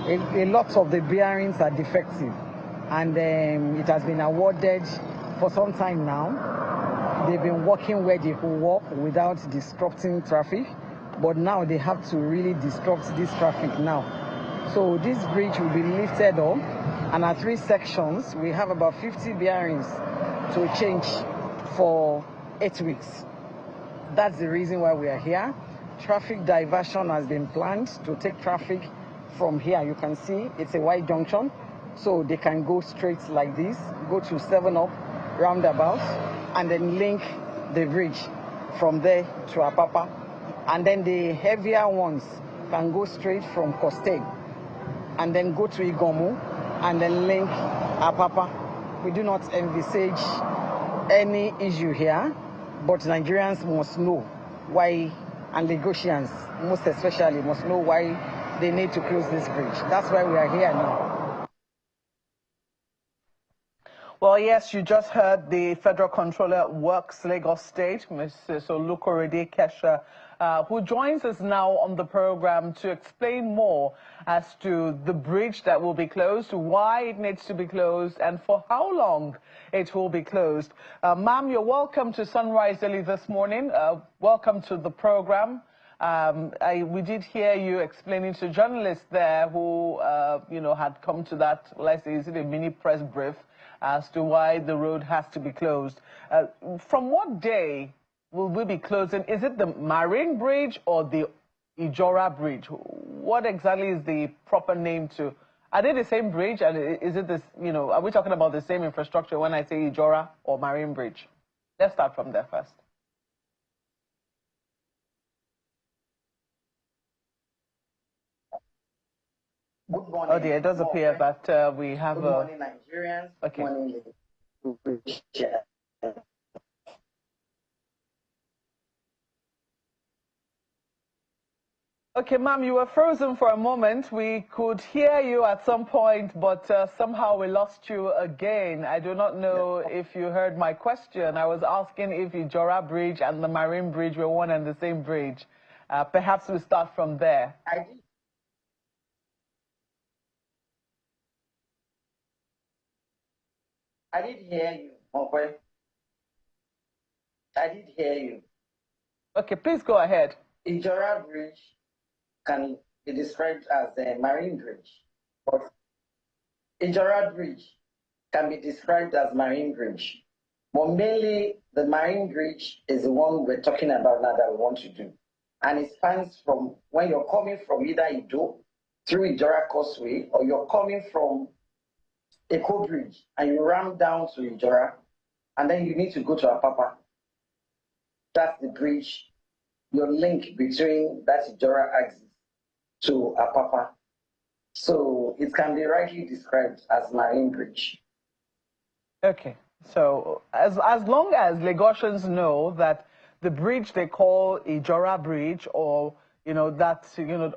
a lot of the bearings are defective, and it has been awarded for some time now. They've been working where they could walk without disrupting traffic, but now they have to really disrupt this traffic now. So this bridge will be lifted up, and at 3 sections, we have about 50 bearings to change for 8 weeks. That's the reason why we are here. Traffic diversion has been planned to take traffic from here. You can see it's a wide junction, so they can go straight like this, go to 7-Up roundabout, and then link the bridge from there to Apapa. And then the heavier ones can go straight from Costain and then go to Igomu and then link Apapa. We do not envisage any issue here, but Nigerians must know why, and Lagosians most especially must know why they need to close this bridge. That's why we are here now. Well, yes, you just heard the Federal Controller Works Lagos State, Mrs. Olukorede Kesha, who joins us now on the program to explain more as to the bridge that will be closed, why it needs to be closed, and for how long it will be closed. Ma'am, you're welcome to Sunrise Daily this morning. Welcome to the program. We did hear you explaining to journalists there who, had come to that, let's say, is it a mini press brief as to why the road has to be closed. From what day will we be closing? Is it the Marine Bridge or the Ijora Bridge? What exactly is the proper name to? Are they the same bridge? And is it this, are we talking about the same infrastructure when I say Ijora or Marine Bridge? Let's start from there first. Good morning. Oh dear, it does appear that we have Good morning, Nigerians. Okay. Good morning, Okay, ma'am, you were frozen for a moment. We could hear you at some point, but somehow we lost you again. I do not know if you heard my question. I was asking if Ijora Bridge and the Marine Bridge were one and the same bridge. Perhaps we start from there. I did hear you, okay? I did hear you. Okay, please go ahead. Ijora Bridge can be described as a Marine Bridge, but Ijora Bridge can be described as Marine Bridge. But mainly, the Marine Bridge is the one we're talking about now that we want to do. And it spans from when you're coming from either Ido through Ijora Causeway, or you're coming from Eco Bridge and you ram down to Ijora, and then you need to go to Apapa. That's the bridge, your link between that Ijora axis to Apapa. So it can be rightly described as Marine Bridge. Okay, so as long as Lagosians know that the bridge they call Ijora Bridge, or that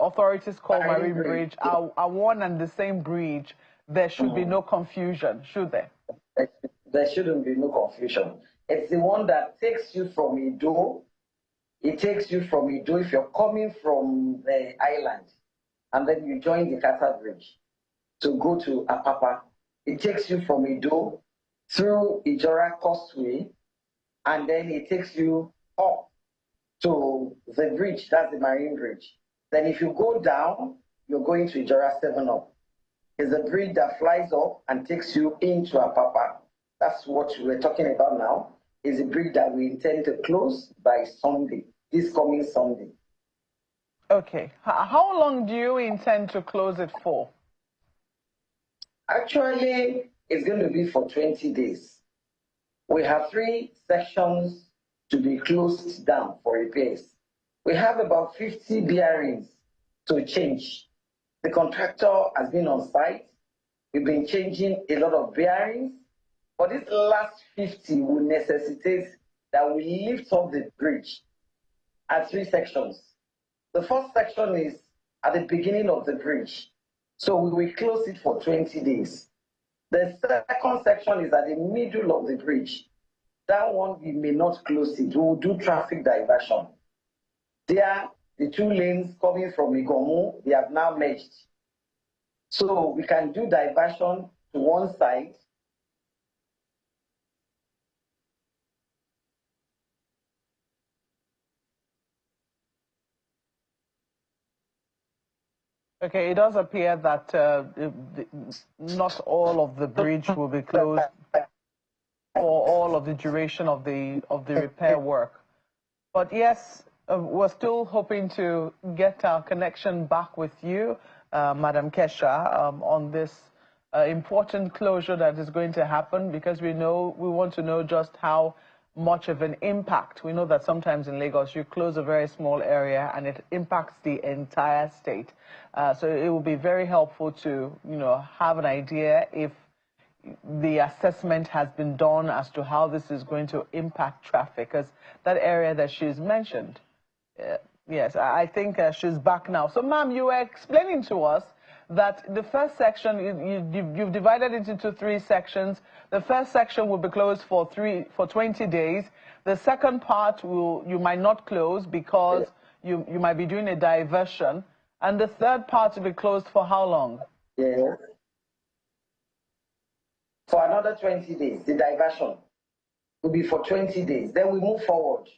authorities call Marine Bridge are one and the same bridge, there should be no confusion, should there? There shouldn't be no confusion. It's the one that takes you from Ido. It takes you from Ido if you're coming from the island, and then you join the Kata Bridge to go to Apapa. It takes you from Ido through Ijora Causeway, and then it takes you up to the bridge, that's the Marine Bridge. Then if you go down, you're going to Ijora 7-Up. It's a bridge that flies up and takes you into Apapa. That's what we're talking about now. Is a bridge that we intend to close by Sunday, this coming Sunday. Okay. How long do you intend to close it for? Actually, it's going to be for 20 days. We have 3 sections to be closed down for repairs. We have about 50 bearings to change. The contractor has been on site. We've been changing a lot of bearings. But this last 50 will necessitate that we lift up the bridge at 3 sections. The first section is at the beginning of the bridge. So we will close it for 20 days. The second section is at the middle of the bridge. That one, we may not close it. We will do traffic diversion. There, the 2 lanes coming from Igomu, they have now merged. So we can do diversion to one side. Okay, it does appear that not all of the bridge will be closed for all of the duration of the repair work. But yes, we're still hoping to get our connection back with you, Madam Kesha, on this important closure that is going to happen, because we want to know just how much of an impact. We know that sometimes in Lagos you close a very small area and it impacts the entire state. So it will be very helpful to have an idea if the assessment has been done as to how this is going to impact traffic, because that area that she's mentioned, yes, I think she's back now. So, ma'am, you were explaining to us that the first section, you've divided it into 3 sections. The first section will be closed for 20 days. The second part you might not close because you might be doing a diversion. And the third part will be closed for how long? Yeah. For another 20 days, the diversion will be for 20 days. Then we move forward.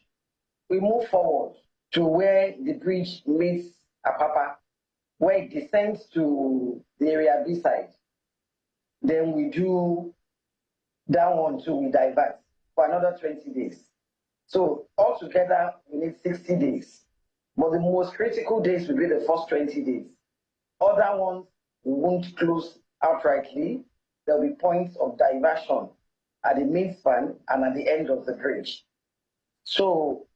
We move forward to where the bridge meets Apapa, where it descends to the area B side. Then we do that one too, we divert for another 20 days. So altogether, we need 60 days. But the most critical days will be the first 20 days. Other ones we won't close outrightly. There'll be points of diversion at the main span and at the end of the bridge. So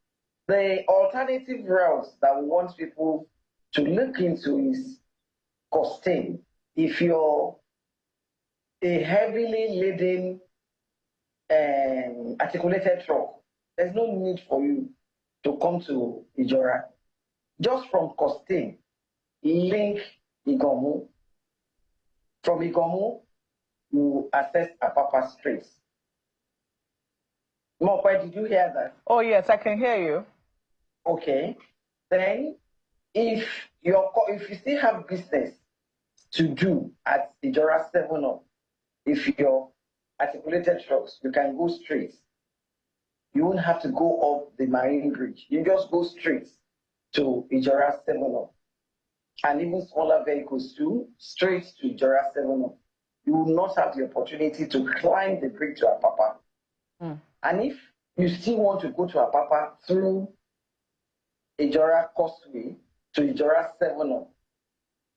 the alternative routes that we want people to look into is costing. If you're a heavily laden articulated truck, there's no need for you to come to Ijora. Just from Costain, link Igomu. From Igomu, you access Apapa Straits. Mokwe, did you hear that? Oh, yes, I can hear you. Okay. Then, if you still have business to do at Ijora 7 if you're articulated trucks, you can go straight. You won't have to go up the Marine Bridge. You just go straight to Ijora 7 and even smaller vehicles too, straight to Ijora 7 You will not have the opportunity to climb the bridge to Apapa. And if you still want to go to Apapa through Ijora Causeway to Ijora 7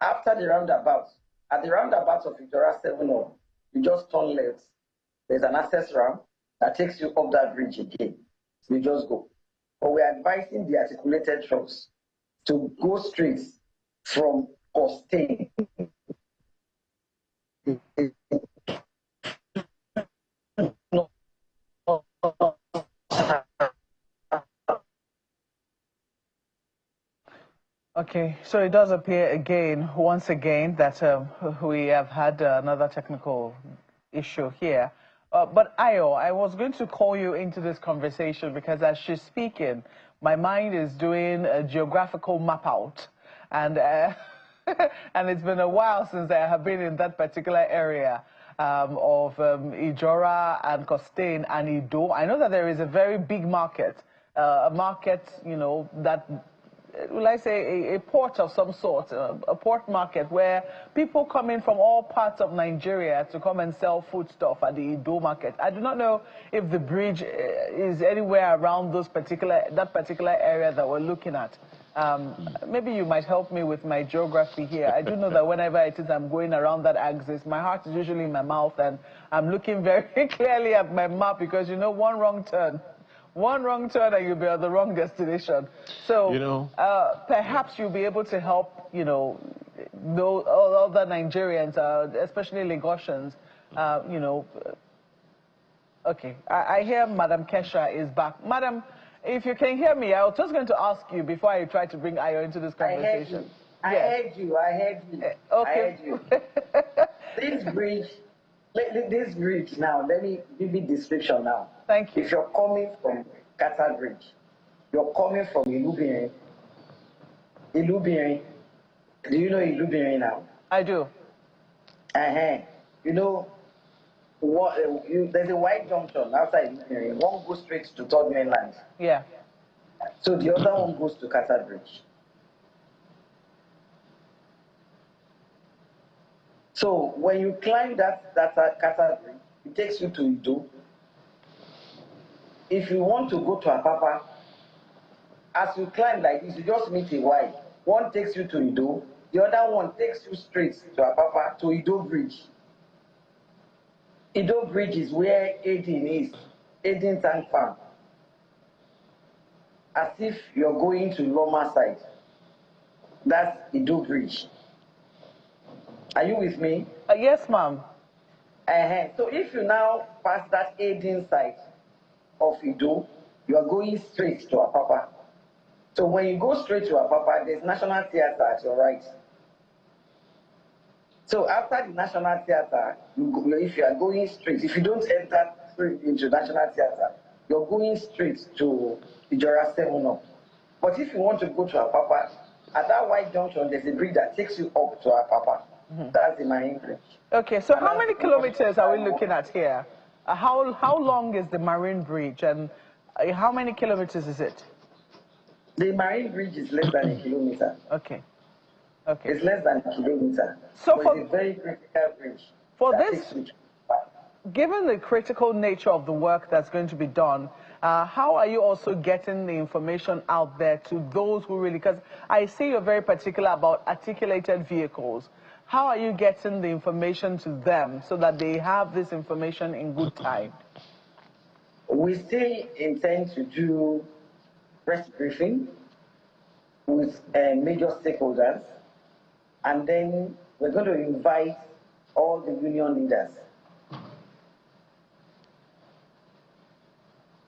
after the roundabout, at the roundabout of Ijora 7 you just turn left. There's an access ramp that takes you up that bridge again. So you just go. But we're advising the articulated trucks to go straight from Costain. Okay, so it does appear once again, that we have had another technical issue here. But Ayo, I was going to call you into this conversation because as she's speaking, my mind is doing a geographical map out. And, and it's been a while since I have been in that particular area of Ijora and Costain and Ido. I know that there is a very big market, a market, that... will I say, a port of some sort, a port market where people come in from all parts of Nigeria to come and sell foodstuff at the Ido market. I do not know if the bridge is anywhere around that particular area that we're looking at. Maybe you might help me with my geography here. I do know that whenever it is I'm going around that axis, my heart is usually in my mouth and I'm looking very clearly at my map because, one wrong turn and you'll be at the wrong destination. So, perhaps you'll be able to help, other Nigerians, especially Lagosians, Okay, I hear Madam Kesha is back. Madam, if you can hear me, I was just going to ask you before I try to bring Ayo into this conversation. I heard you. Okay. I heard you. This bridge now, let me give you description now. Thank you. If you're coming from Qatar Bridge, you're coming from Ilubirin. Do you know Ilubirin now? I do. You know, there's a wide junction outside. One goes straight to Third Mainland. Yeah. So the other one goes to Qatar Bridge. So when you climb that Qatar Bridge, it takes you to Ido. If you want to go to Apapa, as you climb like this, you just meet a Y. One takes you to Ido, the other one takes you straight to Apapa, to Ido Bridge. Ido Bridge is where Aden is, Aden Tank Farm. As if you're going to Loma side. That's Ido Bridge. Are you with me? Yes, ma'am. So if you now pass that Aden side of Ido, you are going straight to Apapa. So when you go straight to Apapa, there's National Theatre at your right. So after the National Theatre, if you are going straight, if you don't enter straight into National Theatre, you're going straight to Ijora 7-Up. But if you want to go to Apapa, at that white junction, there's a bridge that takes you up to Apapa. That's the Marine Bridge. Okay, so how many kilometers are we looking at here? How long is the Marine Bridge, and how many kilometers is it? The Marine Bridge is less than a kilometer. Okay. Okay. It's less than a kilometer. So it's a very critical bridge. For this, given the critical nature of the work that's going to be done, how are you also getting the information out there to those who really, because I see you're very particular about articulated vehicles. How are you getting the information to them so that they have this information in good time? We still intend to do press briefing with major stakeholders, and then we're going to invite all the union leaders.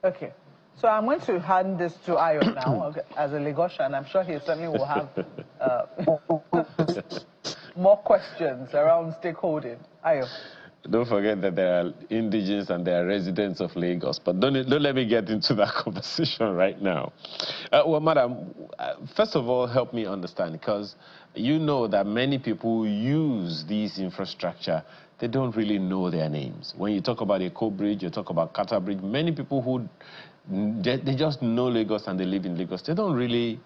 Okay. So I'm going to hand this to Ayo now as a Lagosian. I'm sure he certainly will have more questions around stakeholding. Ayo. Don't forget that there are indigenes and there are residents of Lagos, but don't let me get into that conversation right now. Well, madam, first of all, help me understand, because you know that many people use these infrastructure, they don't really know their names. When you talk about Eko Bridge, you talk about Qatar Bridge, many people who, they just know Lagos and they live in Lagos, they don't really,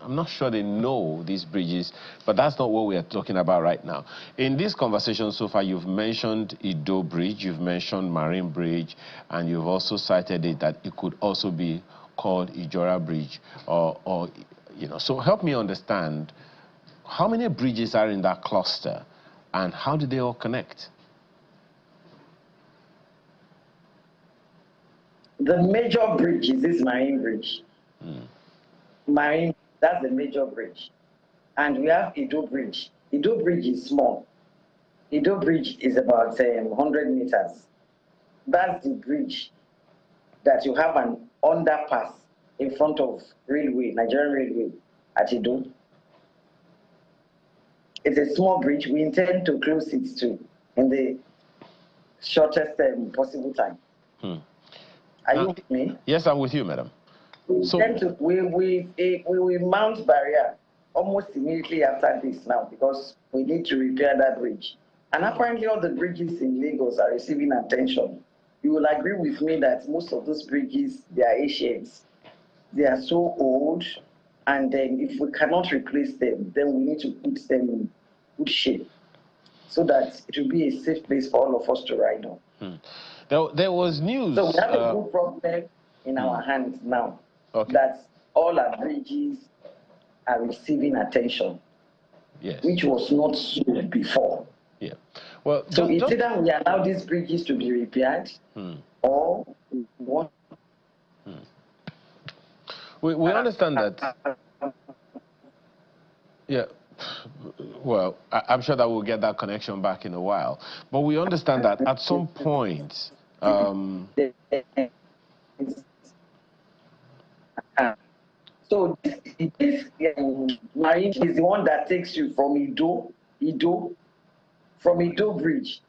I'm not sure they know these bridges, but that's not what we are talking about right now. In this conversation so far, you've mentioned Ido Bridge, you've mentioned Marine Bridge, and you've also cited it that it could also be called Ijora Bridge, or you know. So help me understand, how many bridges are in that cluster, and how do they all connect? The major bridge is this Marine Bridge. Marine, that's the major bridge. And we have Ido Bridge. Ido Bridge is small. Ido Bridge is about 100 meters. That's the bridge that you have an underpass in front of railway, Nigerian Railway at Ido. It's a small bridge. We intend to close it too in the shortest possible time. Are you with me? Yes, I'm with you, madam. We will mount barrier almost immediately after this now, because we need to repair that bridge. And apparently all the bridges in Lagos are receiving attention. You will agree with me that most of those bridges, they are ancient. They are so old, and then if we cannot replace them, then we need to put them in good shape so that it will be a safe place for all of us to ride on. There was news. So we have a good problem in our hands now. Okay. That all our bridges are receiving attention, yes, which was not so before. Yeah. Well, so it's either we allow these bridges to be repaired, or we want. We understand that. Yeah. Well, I'm sure that we'll get that connection back in a while. But we understand that at some point. So this Marine is the one that takes you from from Ido Bridge.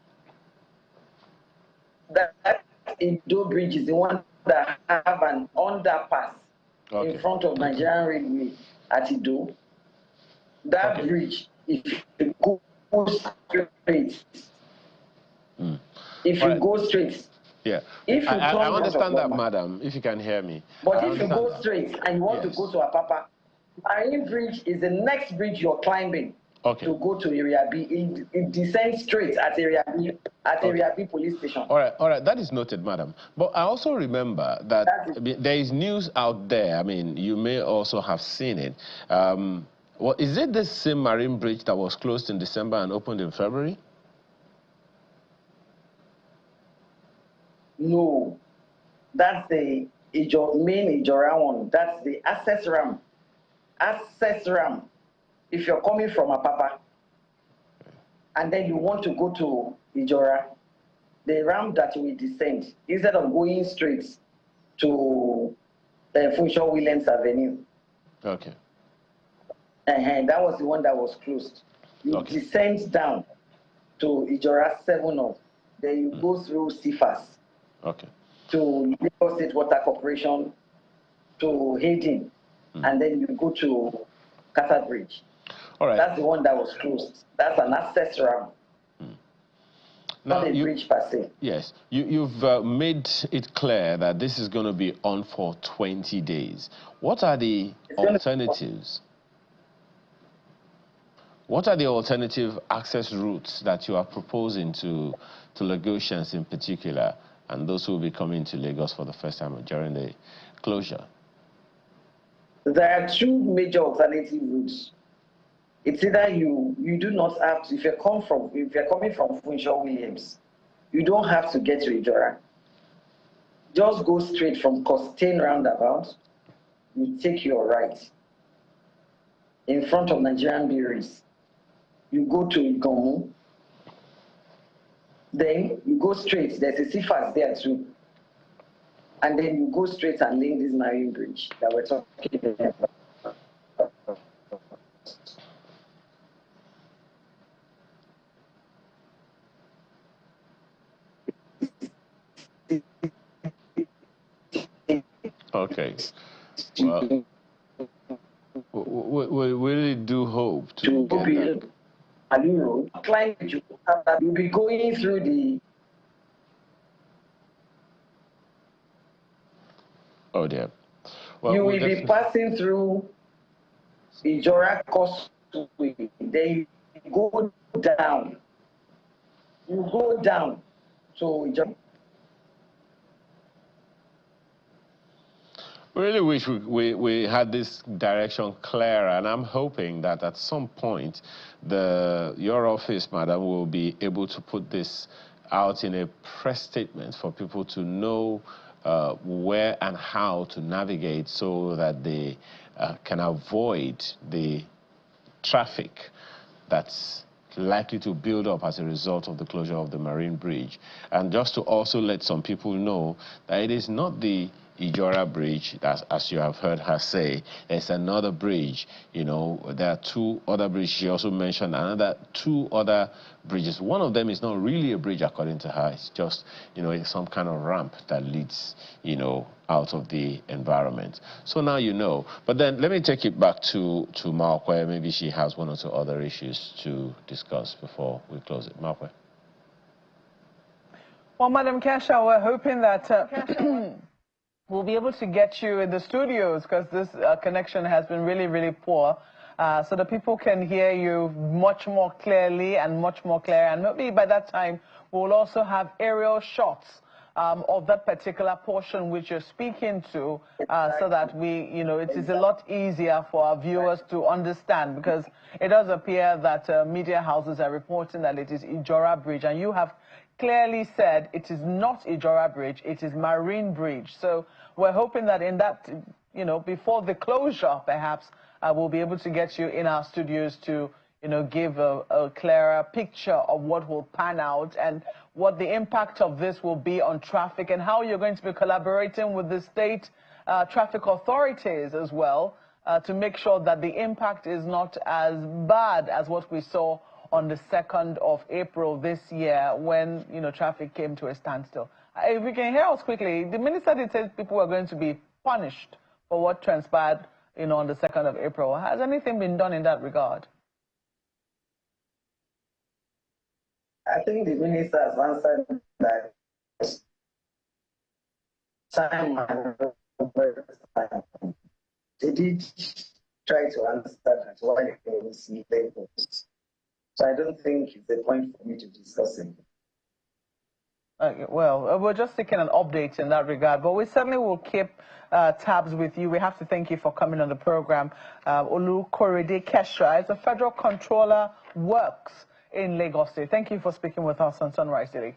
That Ido Bridge is the one that have an underpass in front of Nigerian Railway at Ido. That bridge, if you go straight, if you go straight, yeah, if you I turn understand that, Wama, madam, if you can hear me. but I if you understand go that. straight and you want to go to Apapa, Marine Bridge is the next bridge you're climbing to go to Area B. It descends straight at Area B, Area B police station. All right, that is noted, madam. But I also remember that there is news out there. I mean, you may also have seen it. Well, is it the same Marine Bridge that was closed in December and opened in February? No, that's the main Ijora one. That's the access ramp. Access ramp. If you're coming from Apapa and then you want to go to Ijora, the ramp that will descend, instead of going straight to Funshaw Williams Avenue. Okay. That was the one that was closed. You descend down to Ijora 7 off. Then you go through CFAS. Okay. To Lagos State Water Corporation, to Hayden, and then you go to Qatar Bridge. All right. That's the one that was closed. That's an access ramp. Now, not a bridge per se. Yes, you've made it clear that this is going to be on for 20 days. What are the alternatives? What are the alternative access routes that you are proposing to Lagosians in particular, and those who will be coming to Lagos for the first time during the closure? There are two major alternative routes. It's either you do not have to, if you're coming from Funshaw Williams, you don't have to get to Ijora. Just go straight from Costain roundabout. You take your right in front of Nigerian breweries. You go to Igomu. Then you go straight. There's a CFAS there too. And then you go straight and link this Marine Bridge that we're talking about. Okay. Well, we really do hope to get that. You'll be going through the... Oh, dear. Well, you will be passing through Ijora Causeway. Then you go down. You go down to Ijora. We really wish we had this direction clearer, and I'm hoping that at some point your office, madam, will be able to put this out in a press statement for people to know where and how to navigate so that they can avoid the traffic that's likely to build up as a result of the closure of the Marine Bridge. And just to also let some people know that it is not the Ijora Bridge, as you have heard her say. There's another bridge, you know, there are two other bridges. She also mentioned two other bridges. One of them is not really a bridge according to her. It's just, you know, it's some kind of ramp that leads, you know, out of the environment. So now you know. But then let me take it back to Markwe. Maybe she has one or two other issues to discuss before we close it. Markwe. Well, Madam Kesha, we're hoping that we'll be able to get you in the studios because this connection has been really, really poor. So that people can hear you much more clearly and much more clear. And maybe by that time, we'll also have aerial shots of that particular portion which you're speaking to, so that you know, it is a lot easier for our viewers to understand, because it does appear that media houses are reporting that it is Ijora Bridge, and you have clearly said it is not Ijora Bridge, it is Marine Bridge. So we're hoping that in that, you know, before the closure, perhaps, we'll be able to get you in our studios to, you know, give a clearer picture of what will pan out and what the impact of this will be on traffic, and how you're going to be collaborating with the state traffic authorities as well to make sure that the impact is not as bad as what we saw on the 2nd of April this year when, you know, traffic came to a standstill. If we can hear us quickly, the minister did say people were going to be punished for what transpired, you know, on the 2nd of April. Has anything been done in that regard? I think the minister has answered that time and they did try to answer that why they don't see labels. So I don't think it's a point for me to discuss it. Well, we're just taking an update in that regard, but we certainly will keep tabs with you. We have to thank you for coming on the program. Olukorede Kesha is a federal controller, works in Lagos State. Thank you for speaking with us on Sunrise Daily.